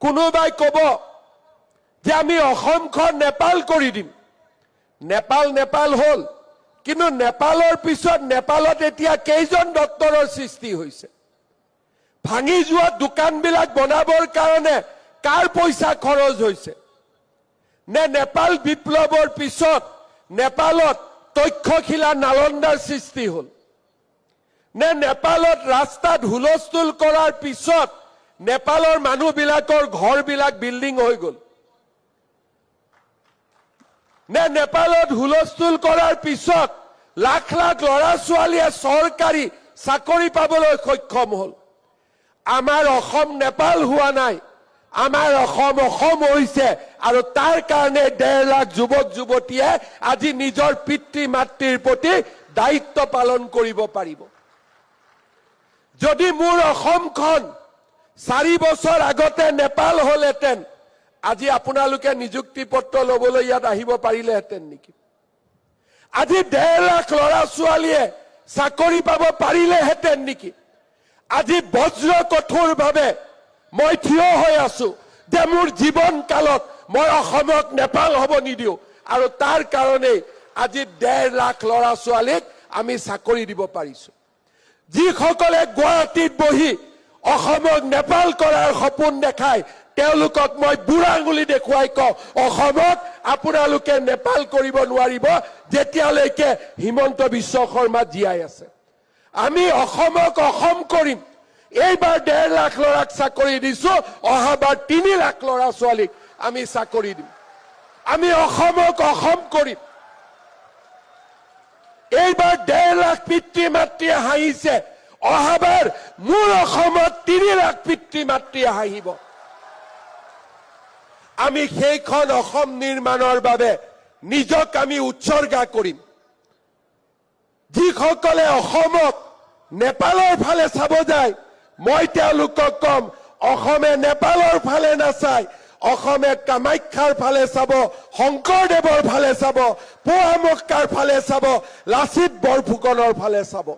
কোনোবাই কব যে আমি অসমখন নেপাল কৰি দিম। নেপাল হল, কিন্তু নেপালৰ পিছত নেপালত এতিয়া কেইজন ডক্টৰৰ সৃষ্টি হৈছে? ভাঙি যোৱা দোকানবিলাক বনাবৰ কাৰণে কাৰ পইচা খৰচ হৈছে? নে নেপাল বিপ্লৱৰ পিছত নেপালত তক্ষশিলা নালন্দাৰ সৃষ্টি হল? নে নেপালত ৰাস্তাত হুলস্থুল কৰাৰ পিছত নেপালৰ মানুহবিলাকৰ ঘৰবিলাক বিল্ডিং হৈ গল? নে নেপালত হুলস্থুল কৰাৰ পিছত লাখ লাখ ল'ৰা ছোৱালীয়ে চৰকাৰী চাকৰি পাবলৈ সক্ষম হল? আমাৰ অসম নেপাল হোৱা নাই, আমাৰ অসম হৈছে, আৰু তাৰ কাৰণে 1.5 লাখ যুৱক যুৱতীয়ে আজি নিজৰ পিতৃ মাতৃৰ প্ৰতি দায়িত্ব পালন কৰিব পাৰিব। যদি মোৰ অসমখন 4 বছৰ আগতে নেপাল হলহেঁতেন, আজি আপোনালোকে নিযুক্তি পত্ৰ লবলৈ ইয়াত আহিব পাৰিলেহেঁতেন নেকি? আজি 1.5 লাখ ল'ৰা ছোৱালীয়ে চাকৰি পাব পাৰিলেহেঁতেন নেকি? আজি বজ্ৰ কঠোৰভাৱে মই থিয় হৈ আছো যে মোৰ জীৱন কালত মই অসমক নেপাল হ'ব নিদিও, আৰু তাৰ কাৰণেই আজি 1.5 লাখ ল'ৰা ছোৱালীক আমি চাকৰি দিব পাৰিছো। যিসকলে গুৱাহাটীত বহি অসমক নেপাল কৰাৰ সপোন দেখায়, তেওঁলোকক মই বুঢ়া আঙুলি দেখুৱাই কওঁ, অসমক আপোনালোকে নেপাল কৰিব নোৱাৰিব যেতিয়ালৈকে হিমন্ত বিশ্ব শৰ্মা জীয়াই আছে। আমি অসমক অসম কৰিম। এইবাৰ 1.5 লাখ ল'ৰাক চাকৰি দিছো, অহাবাৰ 3 লাখ ল'ৰা ছোৱালীক আমি চাকৰি দিম। আমি অসমক অসম কৰিম। এইবাৰ 1.5 লাখ পিতৃ মাতৃয়ে হাঁহিছে, অহাবাৰ মোৰ অসমত 3 লাখ পিতৃ মাতৃয়ে হাঁহিব। আমি সেইখন অসম নিৰ্মাণৰ বাবে নিজক আমি উৎসৰ্গা কৰিম। যিসকলে অসমক নেপালৰ ফালে চাব যায়, মই তেওঁলোকক কম, অসমে নেপালৰ ফালে নাচায়, অসমে কামাখ্যাৰ ফালে চাব, শংকৰদেৱৰ ফালে চাব, পোৱামক্কাৰ ফালে চাব, লাচিত বৰফুকনৰ ফালে চাব।